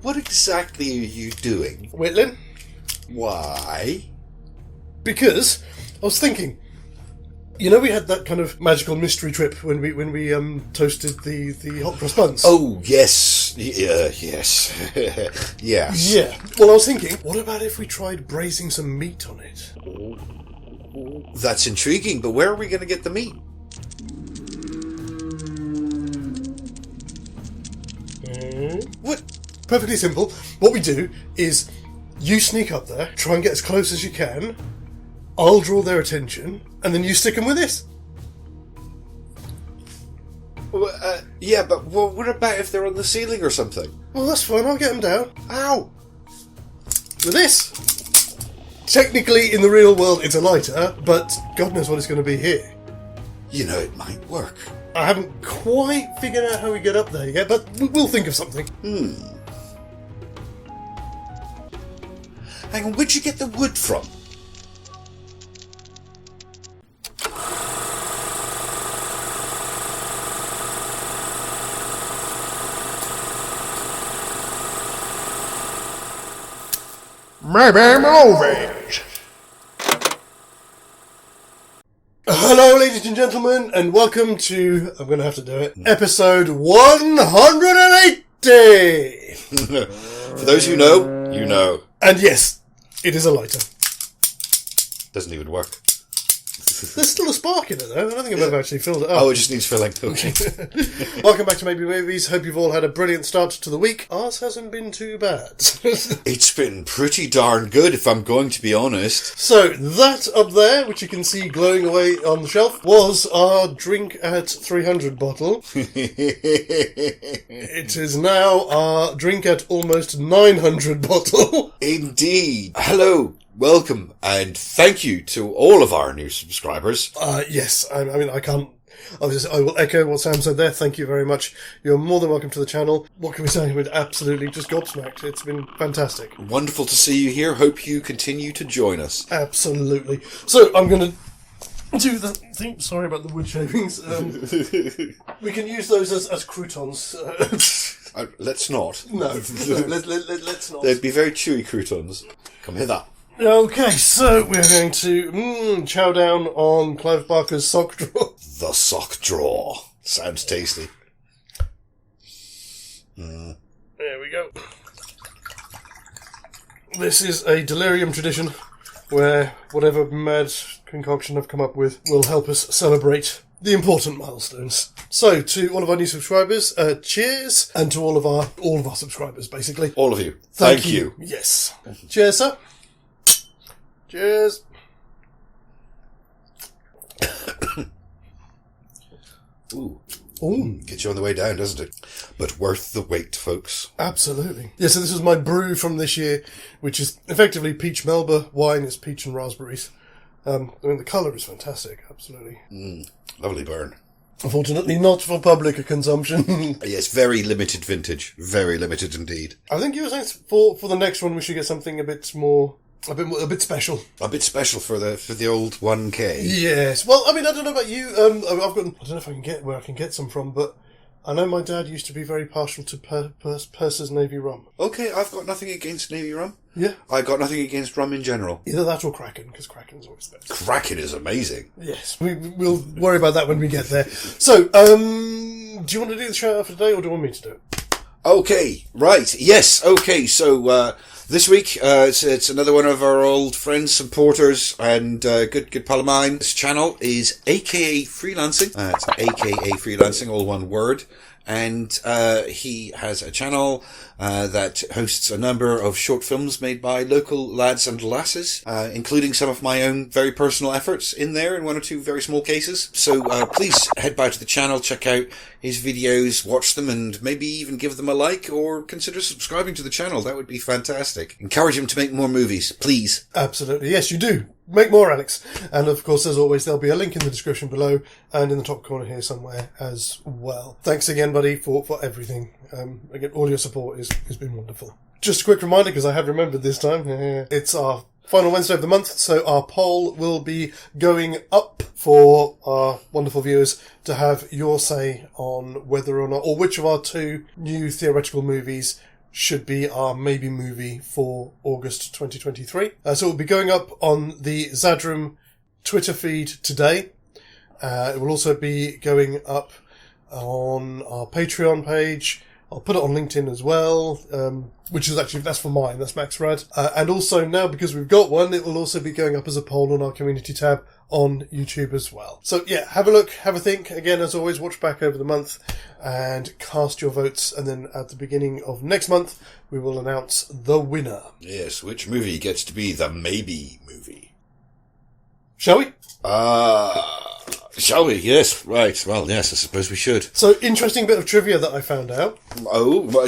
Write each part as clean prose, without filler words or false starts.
What exactly are you doing? Whitland? Why? Because I was thinking, you know, we had that kind of magical mystery trip when we toasted the hot cross buns. Oh, yes. Yes. Yes. Yeah. Well, I was thinking, what about if we tried braising some meat on it? That's intriguing, but where are we going to get the meat? What? Perfectly simple. What we do is you sneak up there, try and get as close as you can. I'll draw their attention, and then you stick them with this. Yeah, but what about if they're on the ceiling or something? Well, that's fine. I'll get them down. Ow! With this. Technically, in the real world, it's a lighter, but God knows what it's going to be here. You know, it might work. I haven't quite figured out how we get up there yet, but we'll think of something. Hang on, where'd you get the wood from? Maybe movies. Hello, ladies and gentlemen, and welcome to, I'm going to have to do it, episode 180! For those who know, you know. And yes, it is a lighter. Doesn't even work. There's still a spark in it, though. I don't think I've ever actually filled it up. Oh, it just needs filling. Okay. Welcome back to Maybe Movies. Hope you've all had a brilliant start to the week. Ours hasn't been too bad. It's been pretty darn good, if I'm going to be honest. So, that up there, which you can see glowing away on the shelf, was our drink at 300 bottle. It is now our drink at almost 900 bottle. Indeed. Hello. Welcome, and thank you to all of our new subscribers. Yes, I mean, I can't... Obviously, I will echo what Sam said there. Thank you very much. You're more than welcome to the channel. What can we say? We're absolutely just gobsmacked. It's been fantastic. Wonderful to see you here. Hope you continue to join us. Absolutely. So, I'm going to do the thing. Sorry about the wood shavings. We can use those as croutons. Let's not. No, let's not. They'd be very chewy croutons. Come hither. Okay, so we're going to chow down on Clive Barker's sock drawer. The sock drawer. Sounds tasty. There we go. This is a delirium tradition where whatever mad concoction I've come up with will help us celebrate the important milestones. So, to all of our new subscribers, cheers, and to all of our subscribers, basically. All of you. Thank you. Yes. Cheers, sir. Cheers. Ooh. Ooh. Gets you on the way down, doesn't it? But worth the wait, folks. Absolutely. Yeah, so this is my brew from this year, which is effectively peach Melba wine. It's peach and raspberries. I mean, the colour is fantastic, absolutely. Lovely burn. Unfortunately, not for public consumption. Yes, very limited vintage. Very limited indeed. I think you were saying for the next one we should get something a bit special. A bit special for the old 1K. Yes. Well, I mean, I don't know about you. I don't know if I can get where I can get some from, but I know my dad used to be very partial to Purser's Navy rum. Okay, I've got nothing against Navy rum. Yeah. I got nothing against rum in general. Either that or Kraken, because Kraken's always best. Kraken is amazing. Yes. We'll worry about that when we get there. So, do you want to do the shout out for today, or do you want me to do it? Okay, right. Yes, okay. So, this week, it's another one of our old friends, supporters, and good pal of mine. This channel is AKA Freelancing. It's AKA Freelancing, all one word. And he has a channel that hosts a number of short films made by local lads and lasses, including some of my own very personal efforts in there in one or two very small cases. So please head back to the channel, check out his videos, watch them, and maybe even give them a like or consider subscribing to the channel. That would be fantastic. Encourage him to make more movies, please. Absolutely. Yes, you do. make more relics. And of course, as always, there'll be a link in the description below and in the top corner here somewhere as well. Thanks again, buddy, for everything. Again, all your support has been wonderful. Just a quick reminder, because I have remembered this time, it's our final Wednesday of the month, so our poll will be going up for our wonderful viewers to have your say on whether or not, or which of our 2 new theoretical movies should be our maybe movie for August 2023. So it will be going up on the Zadrum Twitter feed today. It will also be going up on our Patreon page. I'll put it on LinkedIn as well, which is actually, that's for mine, that's Max Rad. And also now, because we've got one, it will also be going up as a poll on our community tab on YouTube as well. So yeah, have a look, have a think. Again, as always, watch back over the month and cast your votes. And then at the beginning of next month, we will announce the winner. Yes, which movie gets to be the maybe movie? Shall we? Shall we? Yes, right. Well, yes, I suppose we should. So, interesting bit of trivia that I found out. Oh, well,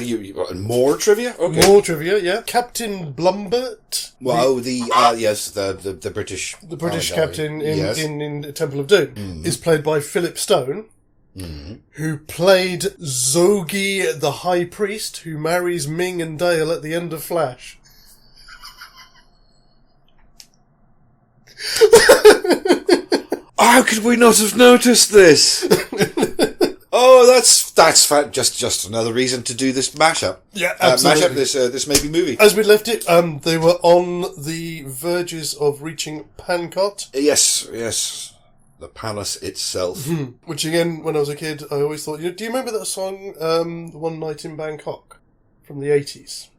more trivia? Okay. More trivia, yeah. Captain Blumbert. Well, yes, the British... The British guy. captain in Temple of Doom is played by Philip Stone, who played Zogi the High Priest, who marries Ming and Dale at the end of Flash. How could we not have noticed this? Oh, that's just another reason to do this mashup. Yeah, absolutely. Mashup this maybe movie. As we left it, they were on the verges of reaching Pancot. Yes. The palace itself. Which again, when I was a kid, I always thought, do you remember that song, One Night in Bangkok, from the 80s,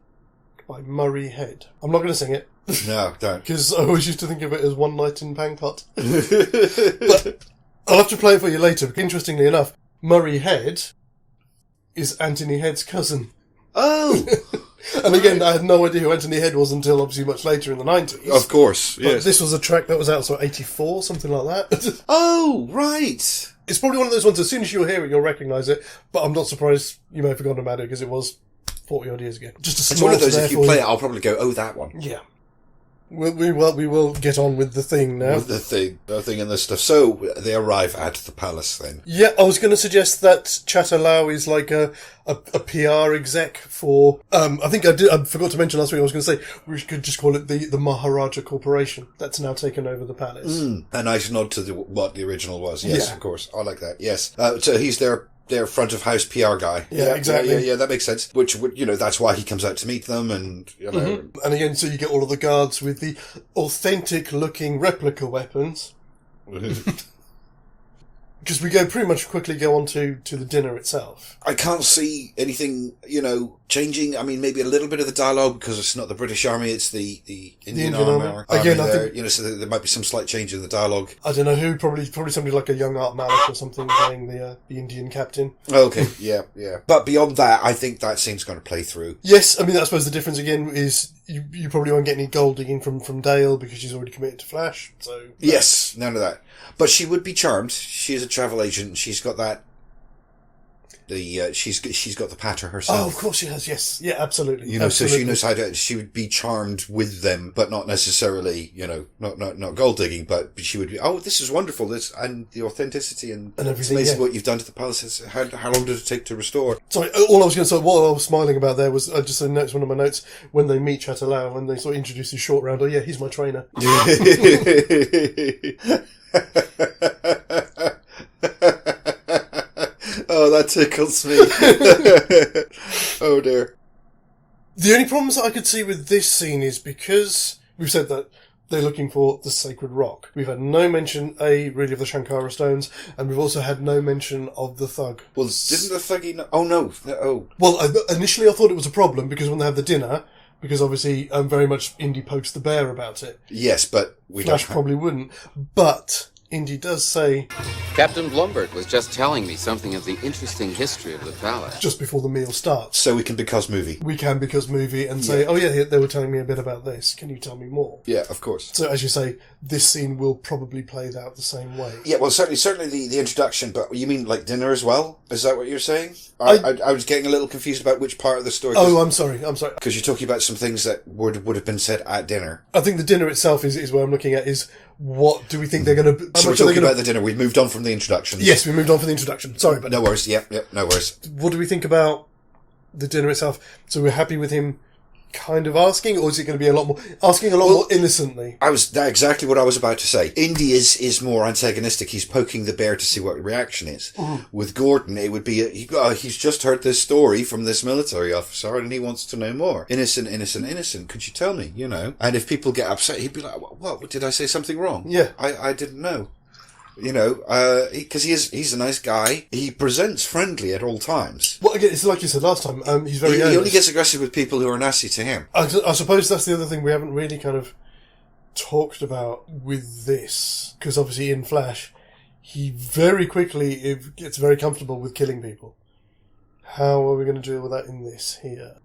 by Murray Head? I'm not going to sing it. No, don't. Because I always used to think of it as One Night in Pancot. But I'll have to play it for you later. Interestingly enough, Murray Head is Anthony Head's cousin. Oh! And again, I had no idea who Anthony Head was until obviously much later in the 90s. Of course, But yes. this was a track that was out, 84, something like that. Oh, right. It's probably one of those ones, as soon as you'll hear it, you'll recognise it. But I'm not surprised you may have forgotten about it, because it was 40 odd years ago. Just a It's small one of those, if you play it, I'll probably go, oh, that one. Yeah. We will get on with the thing now. With the thing and the stuff. So, they arrive at the palace then. Yeah, I was going to suggest that Chatterlau is like a PR exec for, I think I forgot to mention last week, I was going to say, we could just call it the Maharaja Corporation. That's now taken over the palace. A nice nod to what the original was. Yes, Yeah. of course. I like that. Yes. So he's their front of house PR guy. Yeah, exactly. Yeah, that makes sense. Which would, that's why he comes out to meet them and, And again, so you get all of the guards with the authentic looking replica weapons. Because we quickly go on to the dinner itself. I can't see anything, changing. I mean, maybe a little bit of the dialogue because it's not the British Army, it's the Indian Army. Again, I there, think, so there might be some slight change in the dialogue. I don't know who, probably somebody like a young Art Malik or something playing the Indian captain. Okay, yeah. But beyond that, I think that scene's going to play through. Yes, I mean, I suppose the difference again is you probably won't get any gold digging from Dale because she's already committed to Flash. So yes, none of that. But she would be charmed. She is a travel agent. She's got that. She's got the patter herself. Oh, of course she has. Yes, yeah, absolutely. So she knows how to. She would be charmed with them, but not necessarily. Not gold digging, but she would be. Oh, this is wonderful. This and the authenticity and everything. It's amazing yeah. what you've done to the palace. How long did it take to restore? Sorry, all I was going to say, what I was smiling about there was I just noticed one of my notes when they meet Chatterlau and they sort of introduce his short round. Oh yeah, he's my trainer. Oh, that tickles me. Oh dear. The only problems that I could see with this scene is because we've said that they're looking for the sacred rock. We've had no mention, really, of the Shankara stones, and we've also had no mention of the thug. Well, didn't the thuggy know? Oh, no. Oh. Well, initially I thought it was a problem because when they had the dinner, because obviously very much Indy pokes the bear about it. Yes, but Flash probably wouldn't. But Indy does say, Captain Blumbert was just telling me something of the interesting history of the palace. just before the meal starts. So we can because movie. We can because movie and say, oh yeah, they were telling me a bit about this. Can you tell me more? Yeah, of course. So as you say, this scene will probably play out the same way. Yeah, well, certainly the introduction, but you mean like dinner as well? Is that what you're saying? I was getting a little confused about which part of the story. Oh, I'm sorry. Because you're talking about some things that would have been said at dinner. I think the dinner itself is where I'm looking at, is what do we think they're going to... So we're talking about the dinner. We've moved on from the introductions. Yes, we moved on from the introduction. Sorry, but... No worries. Yep, no worries. What do we think about the dinner itself? So we're happy with him kind of asking, or is it going to be asking a lot more innocently? That's exactly what I was about to say. Indy is more antagonistic. He's poking the bear to see what the reaction is. With Gordon, it would be he's just heard this story from this military officer and he wants to know more. Innocent. Could you tell me? And if people get upset, he'd be like, "What? Did I say something wrong? Yeah, I didn't know." Because he's a nice guy. He presents friendly at all times. Well, again, it's like you said last time. He's very. He only gets aggressive with people who are nasty to him. I suppose that's the other thing we haven't really kind of talked about with this, because obviously in Flash, he very quickly gets very comfortable with killing people. How are we going to deal with that in this here?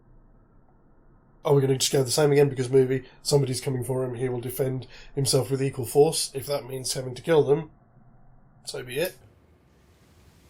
Are we going to just go the same again because movie? Somebody's coming for him. He will defend himself with equal force. If that means having to kill them, so be it.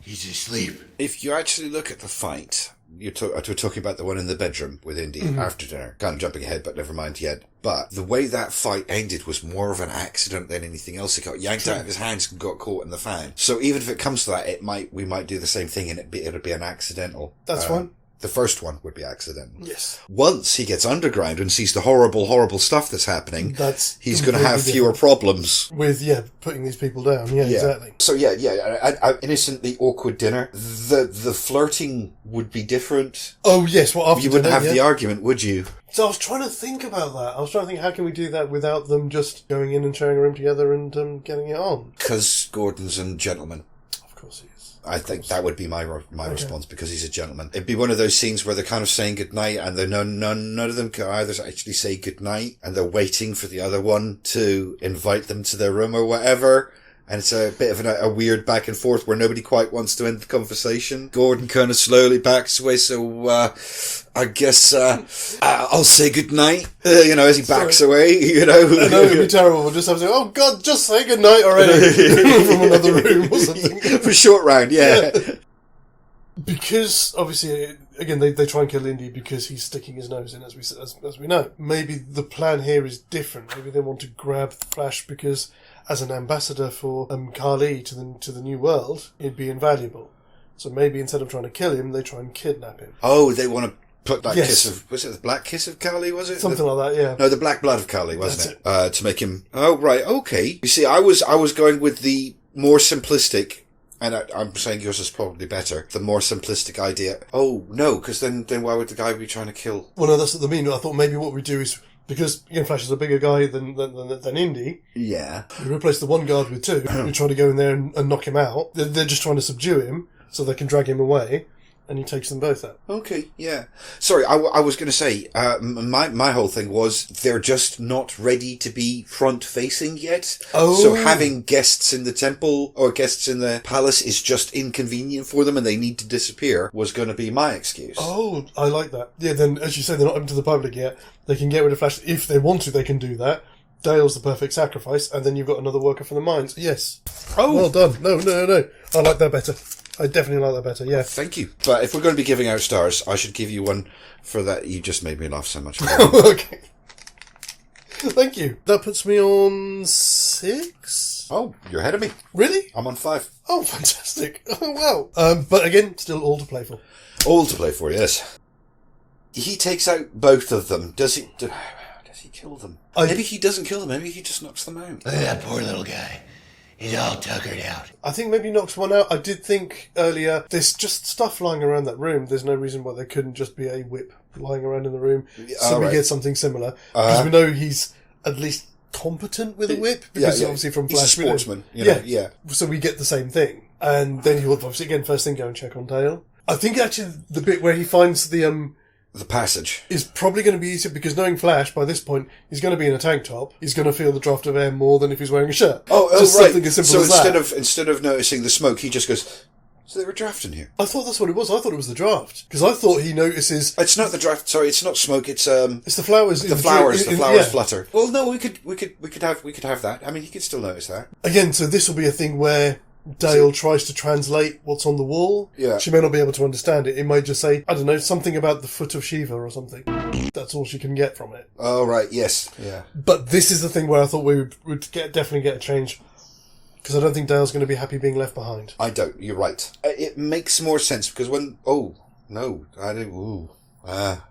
He's asleep. If you actually look at the fight, we're talking about the one in the bedroom with Indy after dinner. Kind of jumping ahead, but never mind yet. But the way that fight ended was more of an accident than anything else. It got yanked out of his hands and got caught in the fan. So even if it comes to that, we might do the same thing and it'll be an accidental. That's fine. The first one would be accidental. Yes. Once he gets underground and sees the horrible, horrible stuff that's happening, he's going to have fewer problems. With, putting these people down. Yeah, exactly. So, an innocently awkward dinner. The flirting would be different. Oh, yes. Well, after you wouldn't dinner, have the argument, would you? So I was trying to think about that. I was trying to think, how can we do that without them just going in and sharing a room together and getting it on? Because Gordon's a gentleman. Of course he is. I think that would be my response, because he's a gentleman. It'd be one of those scenes where they're kind of saying goodnight and none of them can either actually say goodnight, and they're waiting for the other one to invite them to their room or whatever. And it's a bit of a weird back and forth where nobody quite wants to end the conversation. Gordon kind of slowly backs away, so I guess I'll say goodnight, as he backs away, I know it'd be terrible. We'll just have to say, oh God, just say goodnight already from another room or something. For short round, yeah. Because, obviously, again, they try and kill Indy because he's sticking his nose in, as we know. Maybe the plan here is different. Maybe they want to grab Flash because, as an ambassador for Kali to the new world, it'd be invaluable. So maybe instead of trying to kill him, they try and kidnap him. Oh, they want to put that kiss of... Was it the black kiss of Kali, was it? Something like that, yeah. No, the black blood of Kali, wasn't it? To make him... Oh, right, okay. You see, I was going with the more simplistic... And I'm saying yours is probably better. The more simplistic idea. Oh, no, because then why would the guy be trying to kill? Well, no, that's what I mean. I thought maybe what we do is, because Flash is a bigger guy than Indy. Yeah. We replace the one guard with two. We try to go in there and knock him out. They're just trying to subdue him so they can drag him away. And he takes them both out. Okay, yeah. Sorry, I was going to say, my whole thing was they're just not ready to be front-facing yet. Oh. So having guests in the temple or guests in the palace is just inconvenient for them and they need to disappear was going to be my excuse. Oh, I like that. Yeah, then, as you say, they're not open to the public yet. They can get rid of Flash. If they want to, they can do that. Dale's the perfect sacrifice, and then you've got another worker for the mines. Yes. Oh. Well done. No. I like that better. I definitely like that better, yeah. Thank you. But if we're going to be giving out stars, I should give you one for that. You just made me laugh so much. Okay. Thank you. That puts me on 6. Oh, you're ahead of me. Really? I'm on 5. Oh, fantastic. Oh, wow. But again, still all to play for. All to play for, yes. He takes out both of them. Does he kill them? Maybe he doesn't kill them. Maybe he just knocks them out. Look at that poor little guy. He's all tuckered out. I think maybe knocks one out. I did think earlier, there's just stuff lying around that room. There's no reason why there couldn't just be a whip lying around in the room. So we get something similar. Because we know he's at least competent with a whip. Because obviously from Flash... He's a sportsman. Yeah. So we get the same thing. And then he will obviously, again, first thing, go and check on Dale. I think actually the bit where he finds the the passage. is probably going to be easier because knowing Flash, by this point, he's going to be in a tank top. He's going to feel the draft of air more than if he's wearing a shirt. Just right. something as simple So as instead of noticing the smoke, he just goes, so they were drafting here. I thought that's what it was. I thought it was the draft. Because I thought he notices... It's not the draft, sorry, it's not smoke, it's It's the flowers. the flowers yeah. flutter. Well, no, we could have that. I mean, he could still notice that. Again, so this will be a thing where Dale tries to translate what's on the wall. Yeah. She may not be able to understand it. It might just say, I don't know, something about the foot of Shiva or something. That's all she can get from it. Oh, right, yes. Yeah. But this is the thing where I thought we would definitely get a change. Because I don't think Dale's going to be happy being left behind. I don't, you're right. It makes more sense because when... Oh, no, I didn't... Ooh.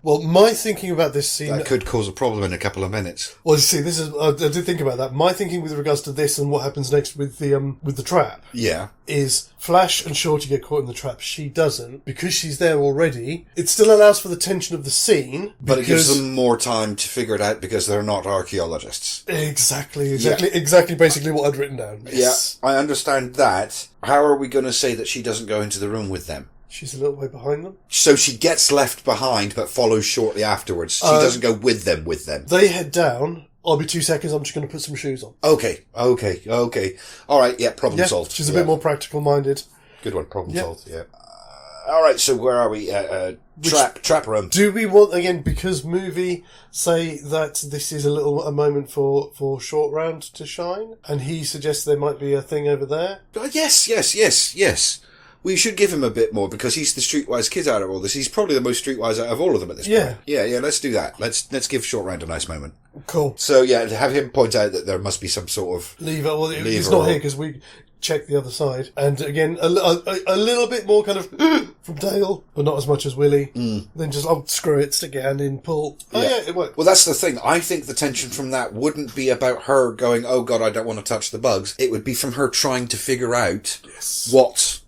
Well, my thinking about this scene... That could cause a problem in a couple of minutes. Well, you see, this is... I did think about that. My thinking with regards to this and what happens next with the trap... Yeah. Is Flash and Shorty get caught in the trap. She doesn't. Because she's there already, it still allows for the tension of the scene. But it gives them more time to figure it out because they're not archaeologists. Exactly, basically what I'd written down. Yes. Yeah, I understand that. How are we going to say that she doesn't go into the room with them? She's a little way behind them. So she gets left behind but follows shortly afterwards. She doesn't go with them. They head down. I'll be 2 seconds, I'm just going to put some shoes on. Okay. All right, yeah, problem solved. She's a bit more practical minded. Good one, problem solved, yeah. All right, so where are we? Trap room. Do we want, again, because movie say that this is a moment for Short Round to shine, and he suggests there might be a thing over there? Yes. We should give him a bit more because he's the streetwise kid out of all this. He's probably the most streetwise out of all of them at this point. Yeah, let's do that. Let's give Short Round a nice moment. Cool. So, yeah, have him point out that there must be some sort of... lever. Well, it's not here because we checked the other side. And again, a little bit more kind of from Dale, but not as much as Willie. Then just, screw it, stick your hand in, pull. Yeah, it worked. Well, that's the thing. I think the tension from that wouldn't be about her going, oh God, I don't want to touch the bugs. It would be from her trying to figure out what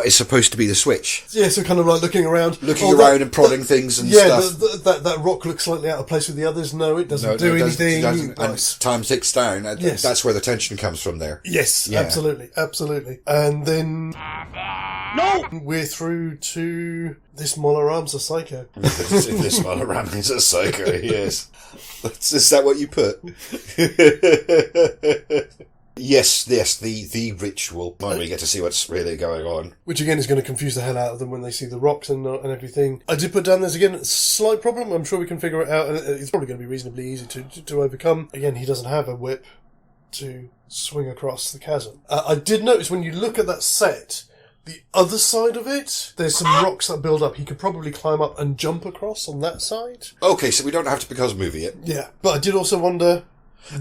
is supposed to be the switch. Yeah, so kind of like looking around and prodding things and stuff. That rock looks slightly out of place with the others. No, it doesn't do anything. And time ticks down. Yes. That's where the tension comes from there. Yes, yeah. Absolutely. And then... No! We're through to... This Molaram's a psycho. This Molaram is a psycho, yes. Is that what you put? Yes, the ritual. When we get to see what's really going on. Which again is going to confuse the hell out of them when they see the rocks and everything. I did put down there's again a slight problem. I'm sure we can figure it out, and it's probably going to be reasonably easy to overcome. Again, he doesn't have a whip to swing across the chasm. I did notice when you look at that set, the other side of it, there's some rocks that build up. He could probably climb up and jump across on that side. Okay, so we don't have to because movie it. Yeah, but I did also wonder...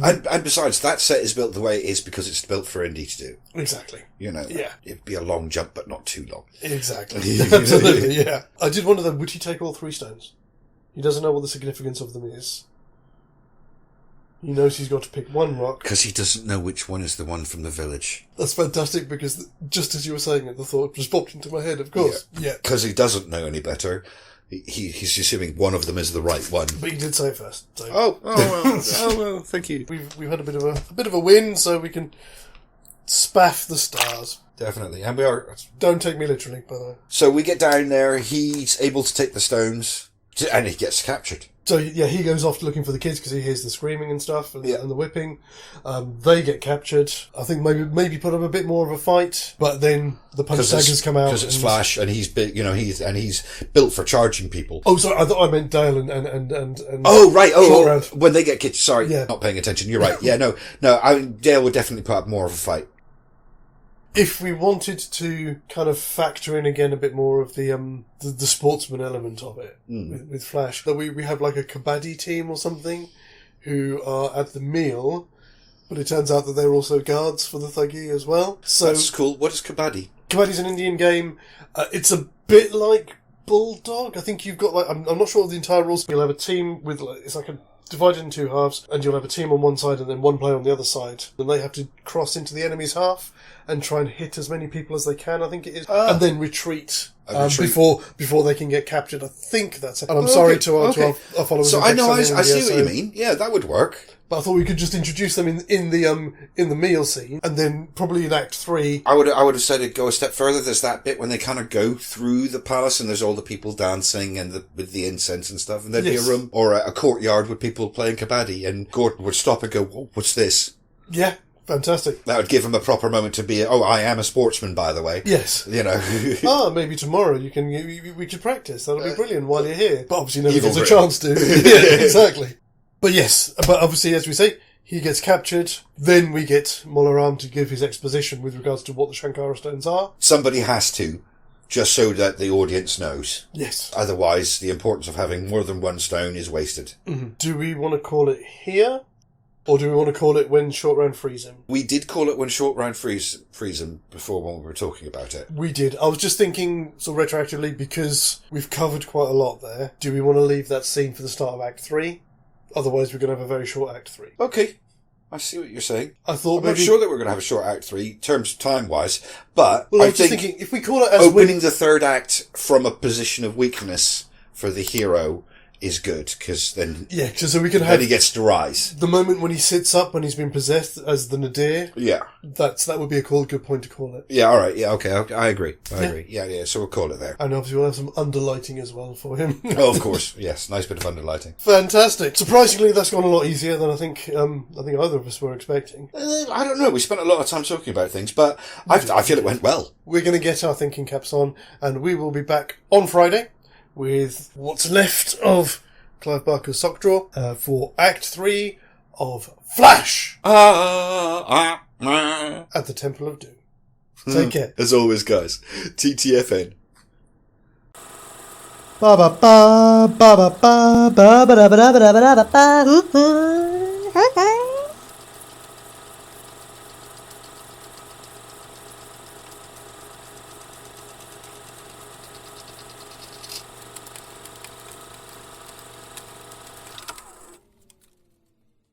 And besides, that set is built the way it is because it's built for Indy to do. Exactly. Yeah. It'd be a long jump, but not too long. Exactly. Absolutely, yeah. I did wonder, though, would he take all 3 stones? He doesn't know what the significance of them is. He knows he's got to pick one rock. Because he doesn't know which one is the one from the village. That's fantastic, because just as you were saying it, the thought just popped into my head, of course. Yeah. Because he doesn't know any better. He's assuming one of them is the right one. But he did say it first. So. Well, thank you. We've had a bit of a win, so we can spaff the stars. Definitely, and we are. Don't take me literally, by the way. So we get down there. He's able to take the stones, and he gets captured. So, yeah, he goes off looking for the kids because he hears the screaming and stuff and the whipping. They get captured. I think maybe put up a bit more of a fight, but then the punch daggers come out. Because it's Flash and he's big, he's built for charging people. Oh, sorry, I thought I meant Dale and oh, right. When they get kids. Sorry, not paying attention. You're right. Yeah, no. Dale would definitely put up more of a fight. If we wanted to kind of factor in again a bit more of the sportsman element of it with Flash, that we have like a kabaddi team or something who are at the meal, but it turns out that they're also guards for the Thuggee as well. So that's cool. What is kabaddi? Kabaddi's an Indian game. It's a bit like Bulldog. I think you've got I'm not sure of the entire rules. You'll have a team with it's like divided in 2 halves, and you'll have a team on one side and then one player on the other side, and they have to cross into the enemy's half and try and hit as many people as they can, I think it is, and then retreat before they can get captured. I think that's it. And I'm sorry to our followers. So I see what you mean. Yeah, that would work. But I thought we could just introduce them in the meal scene, and then probably in Act 3. I would have said it'd go a step further. There's that bit when they kind of go through the palace and there's all the people dancing and with the incense and stuff, and there'd be a room or a courtyard with people playing kabaddi, and Gordon would stop and go, "Whoa, what's this?" Yeah, fantastic. That would give him a proper moment to be, I am a sportsman, by the way. Yes. You know. Maybe tomorrow we could practice. That'll be brilliant while you're here. But obviously never gets a Britain. chance to. Yeah, exactly. But yes, but obviously, as we say, he gets captured. Then we get Molaram to give his exposition with regards to what the Shankara stones are. Somebody has to, just so that the audience knows. Yes. Otherwise, the importance of having more than one stone is wasted. Mm-hmm. Do we want to call it here? Or do we want to call it when Short Round frees him? We did call it when Short Round frees him before when we were talking about it. We did. I was just thinking, sort of retroactively, because we've covered quite a lot there. Do we want to leave that scene for the start of Act 3? Otherwise, we're going to have a very short Act 3. Okay. I see what you're saying. I thought I'm not sure that we're going to have a short Act 3, terms time-wise, but Well, I I was just think thinking, if we call it as opening the third act from a position of weakness for the hero is good, because then, yeah, so we can then have he gets to rise. the moment when he sits up when he's been possessed as the Nadir. Yeah. That would be a good point to call it. Yeah, alright, yeah, okay, I agree. I agree. Yeah, so we'll call it there. And obviously we'll have some underlighting as well for him. Oh, of course, yes, nice bit of underlighting. Fantastic. Surprisingly, that's gone a lot easier than I think either of us were expecting. I don't know, we spent a lot of time talking about things, but I feel it went well. We're going to get our thinking caps on, and we will be back on Friday with what's left of Clive Barker's sock drawer for Act 3 of Flash at the Temple of Doom. Take care. As always, guys, TTFN. Ba ba ba ba ba ba ba ba ba ba ba ba ba ba.